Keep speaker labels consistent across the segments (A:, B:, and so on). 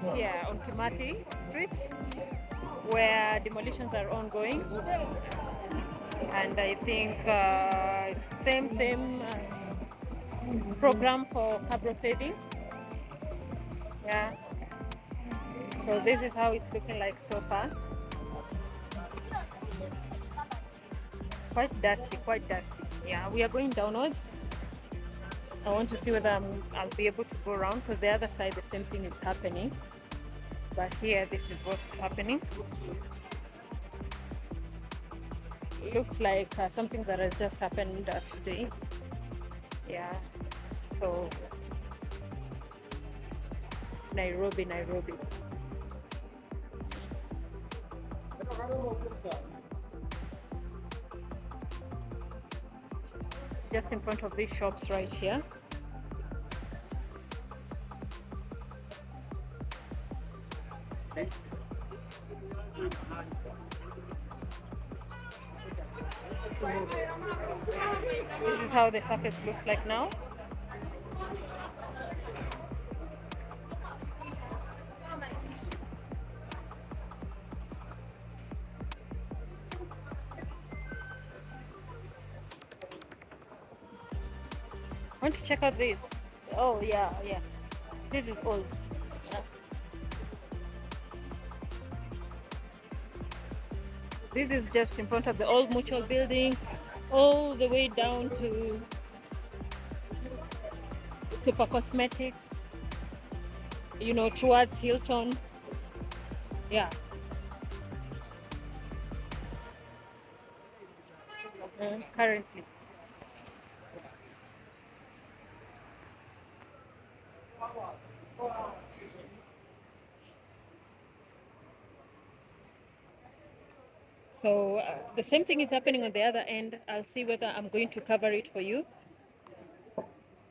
A: right here on Kimathi Street, where demolitions are ongoing, and I think same program for Cabro paving. Yeah. So this is how it's looking like so far. Quite dusty, quite dusty. Yeah, we are going downwards. I want to see whether I'll be able to go around, because the other side the same thing is happening. But here, this is what's happening. It looks like something that has just happened today. Yeah. So Nairobi. Just in front of these shops right here. This is how the surface looks like now. I want to check out this. Oh yeah. This is old. Yeah. This is just in front of the old Mutual building, all the way down to Super Cosmetics, you know, towards Hilton. Yeah. Currently. So the same thing is happening on the other end. I'll see whether I'm going to cover it for you.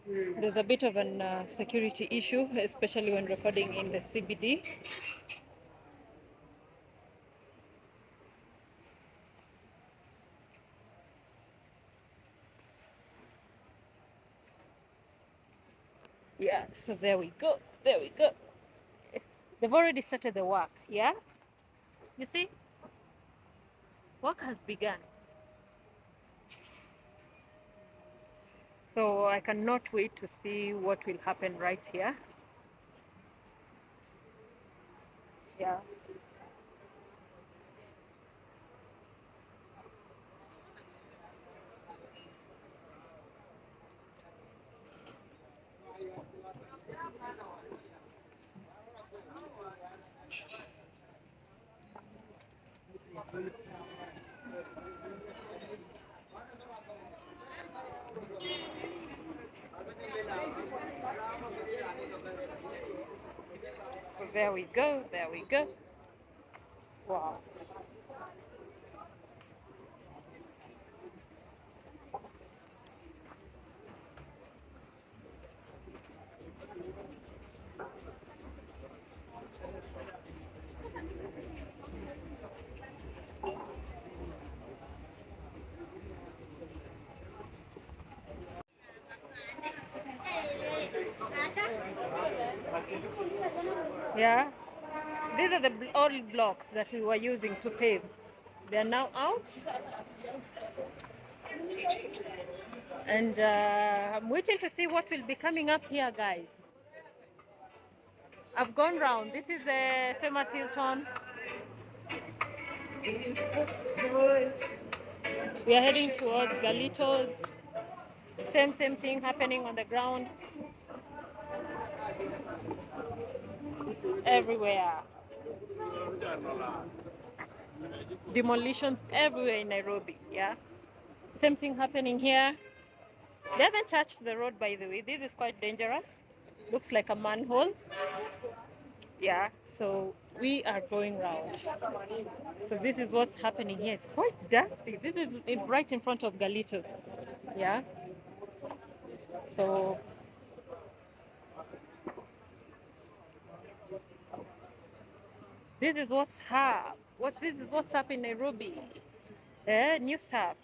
A: There's a bit of an security issue, especially when recording in the CBD. Yeah, so there we go. They've already started the work, yeah? You see? Work has begun. So I cannot wait to see what will happen right here. Yeah. So there we go. Wow. Yeah. These are the old blocks that we were using to pave. They are now out. And I'm waiting to see what will be coming up here, guys. I've gone round. This is the famous Hilton. We are heading towards Galitos. Same thing happening on the ground. Everywhere. Demolitions everywhere in Nairobi, yeah? Same thing happening here. They haven't touched the road, by the way. This is quite dangerous. Looks like a manhole. Yeah, so we are going round. So this is what's happening here. It's quite dusty. This is right in front of Galitos. Yeah. So this is what's up. This is what's up in Nairobi. New stuff.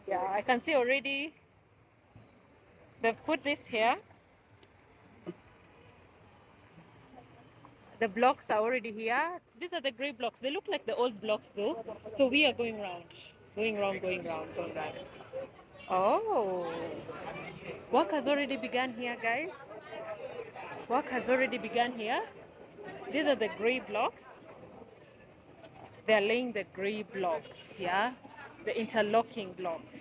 A: Yeah, I can see already they've put this here. The blocks are already here. These are the gray blocks. They look like the old blocks though. So we are going round, going round, going round, going round. Oh, work has already begun here, guys. Work has already begun here. These are the gray blocks. They're laying the gray blocks, yeah? The interlocking blocks.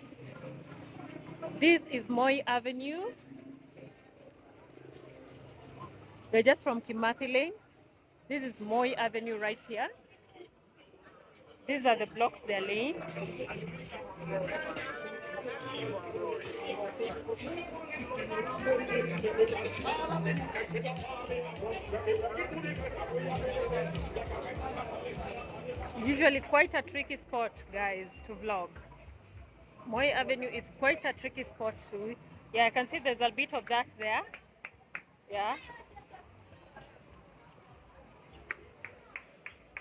A: This is Moi Avenue. We're just from Kimathi Lane. This is Moi Avenue right here. These are the blocks they're laying. Usually quite a tricky spot, guys, to vlog. Moi Avenue is quite a tricky spot too. Yeah, I can see there's a bit of that there. Yeah.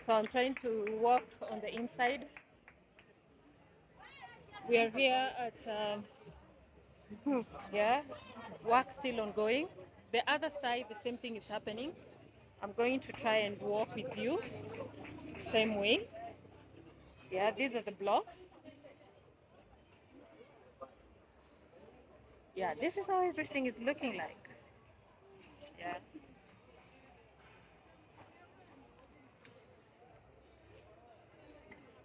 A: So I'm trying to walk on the inside. We are here at, yeah, work still ongoing. The other side, the same thing is happening. I'm going to try and walk with you, same way. Yeah, these are the blocks. Yeah, this is how everything is looking like. Yeah.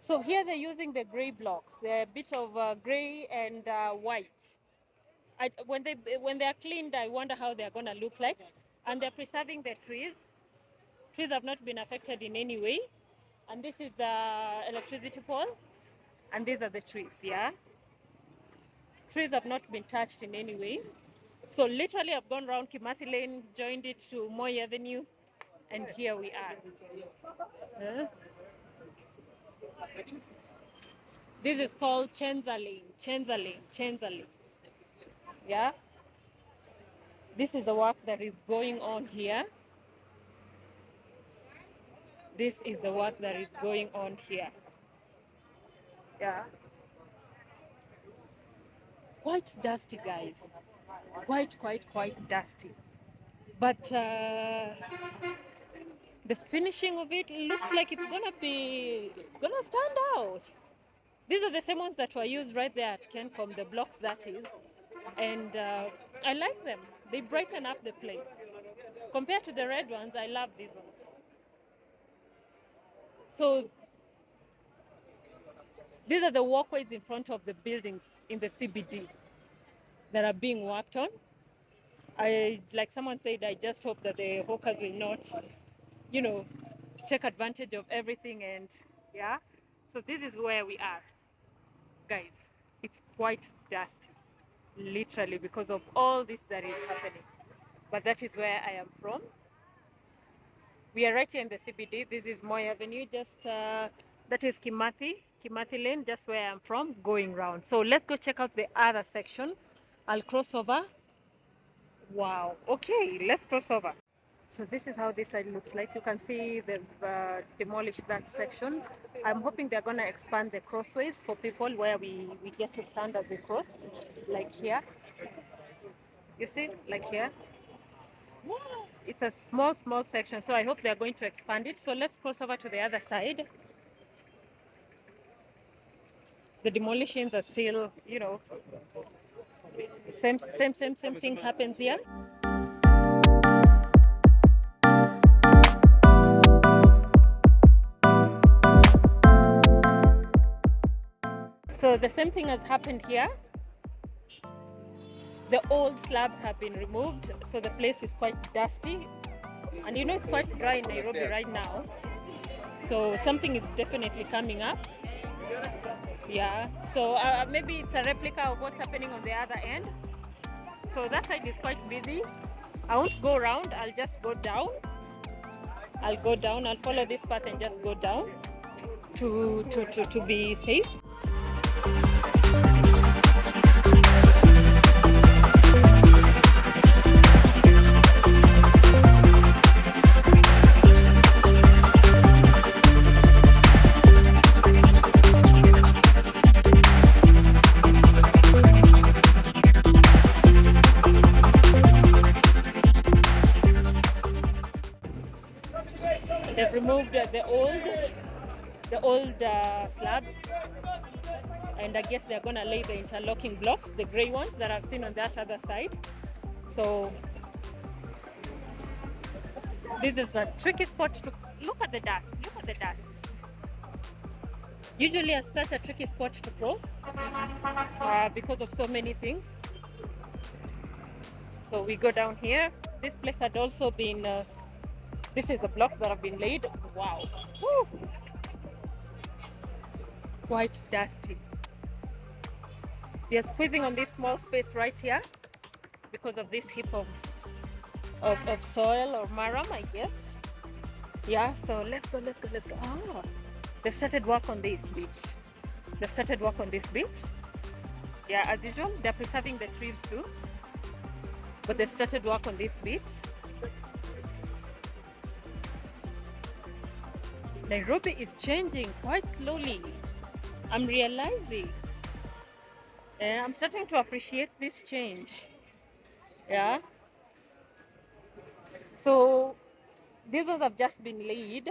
A: So here they're using the gray blocks. They're a bit of gray and white. When they are cleaned, I wonder how they're going to look like. And they're preserving the trees. Trees have not been affected in any way. And this is the electricity pole. And these are the trees, yeah? Trees have not been touched in any way. So literally I've gone around Kimathi Lane, joined it to Moi Avenue, and here we are. This is called Chenza Lane. Yeah. This is the work that is going on here. This is the work that is going on here. Yeah. Quite dusty, guys. Quite dusty. But the finishing of it looks like it's gonna stand out. These are the same ones that were used right there at Kencom, the blocks that is. And I like them. They brighten up the place. Compared to the red ones, I love these ones. So these are the walkways in front of the buildings in the CBD that are being worked on. Like someone said, I just hope that the hawkers will not, take advantage of everything. And yeah, so this is where we are, guys. It's quite dusty, literally, because of all this that is happening. But that is where I am from. We are right here in the CBD. This is Moi Avenue, just that is Kimathi Lane, just where I'm from, going round. So let's go check out the other section. I'll cross over. Wow. Okay, let's cross over. So this is how this side looks like. You can see they've demolished that section. I'm hoping they're going to expand the crossways for people where we get to stand as we cross, like here. You see, like here. It's a small section, so I hope they're going to expand it. So let's cross over to the other side. The demolitions are still, same thing happens here. So the same thing has happened here. The old slabs have been removed, so the place is quite dusty. And it's quite dry in Nairobi right now. So something is definitely coming up. Yeah, so maybe it's a replica of what's happening on the other end. So that side is quite busy. I won't go around, I'll just go down. I'll follow this path and just go down to be safe. They've removed the old slabs, and I guess they're gonna lay the interlocking blocks, the gray ones that I've seen on that other side. So this is a tricky spot to look at the dust. Look at the dust. Usually it's such a tricky spot to cross because of so many things. So we go down here. This place had also been, this is the blocks that have been laid. Wow. Woo. Quite dusty. We are squeezing on this small space right here because of this heap of soil or maram, I guess. Yeah, so let's go. Ah, they've started work on this beach. Yeah, as usual, they're preserving the trees too. But they've started work on this beach. Nairobi is changing quite slowly. I'm realizing. I'm starting to appreciate this change. Yeah. So these ones have just been laid,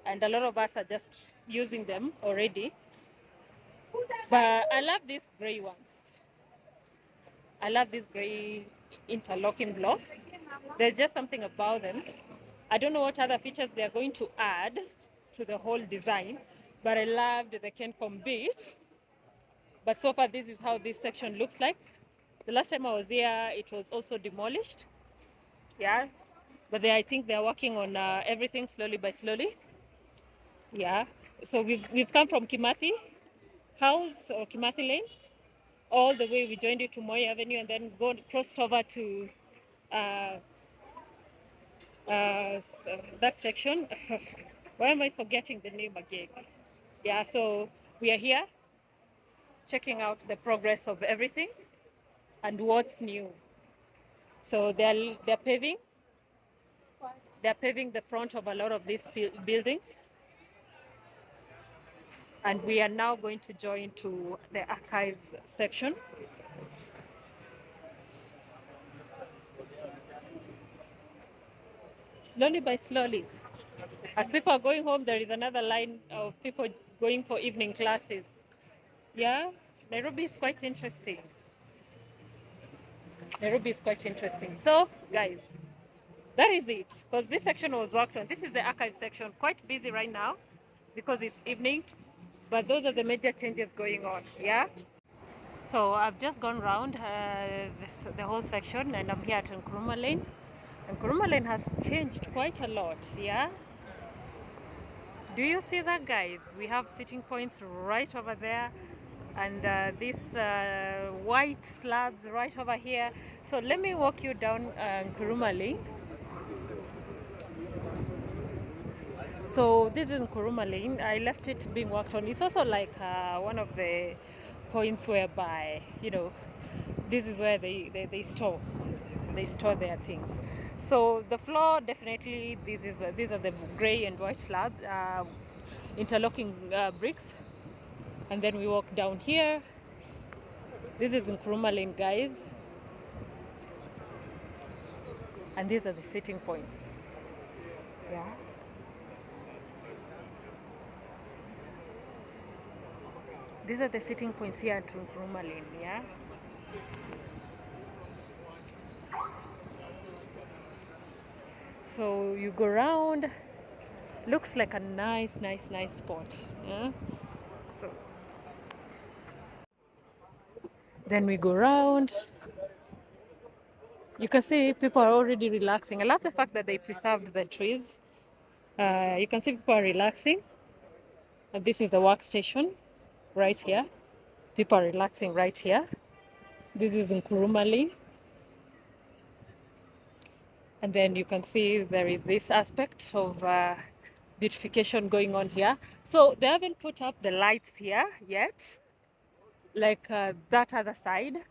A: and a lot of us are just using them already. But I love these gray ones. I love these gray interlocking blocks. There's just something about them. I don't know what other features they are going to add to the whole design, but I loved the Kencom beach. But so far, this is how this section looks like. The last time I was here, it was also demolished. Yeah, but I think they're working on everything slowly by slowly. Yeah, so we've come from Kimathi House or Kimathi Lane. All the way we joined it to Moi Avenue and then crossed over to that section. Why am I forgetting the name again? Yeah, so we are here checking out the progress of everything and what's new. So they're paving. They're paving the front of a lot of these buildings. And we are now going to join to the archives section. Slowly by slowly. As people are going home, there is another line of people going for evening classes. Yeah, Nairobi is quite interesting. So, guys, that is it. Because this section was worked on. This is the archive section. Quite busy right now because it's evening. But those are the major changes going on. Yeah. So I've just gone around the whole section, and I'm here at Nkrumah Lane. And Nkrumah Lane has changed quite a lot. Yeah. Do you see that, guys? We have sitting points right over there, and these white slabs right over here. So let me walk you down Nkrumah Lane. So this is Nkrumah Lane. I left it being worked on. It's also like one of the points whereby, you know, this is where they store their things. So the floor, definitely, these are the gray and white slabs, interlocking bricks. And then we walk down here. This is Nkrumah Lane, guys. And these are the sitting points. Yeah. These are the sitting points here at Nkrumah Lane, yeah? So you go around, looks like a nice spot, yeah? So then we go around. You can see people are already relaxing. I love the fact that they preserved the trees. You can see people are relaxing. And this is the workstation right here. People are relaxing right here. This is Nkrumah Lane. And then you can see there is this aspect of beautification going on here. So they haven't put up the lights here yet, like that other side.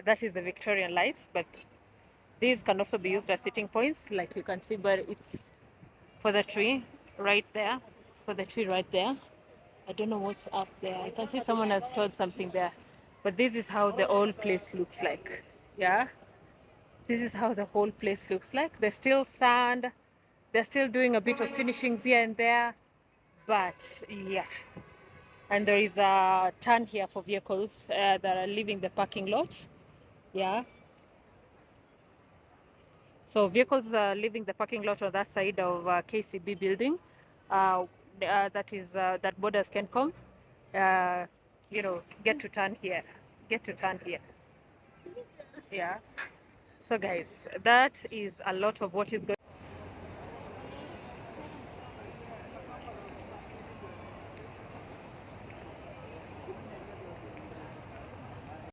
A: That is the Victorian lights, but these can also be used as sitting points, like you can see, but it's for the tree right there. I don't know what's up there. I can see someone has stored something there. But this is how the whole place looks like. Yeah. This is how the whole place looks like. There's still sand They're still doing a bit of finishings here and there, but yeah. And there is a turn here for vehicles that are leaving the parking lot. Yeah. So vehicles are leaving the parking lot on that side of KCB building. That borders can come. Get to turn here. Get to turn here. Yeah. So guys, that is a lot of what is going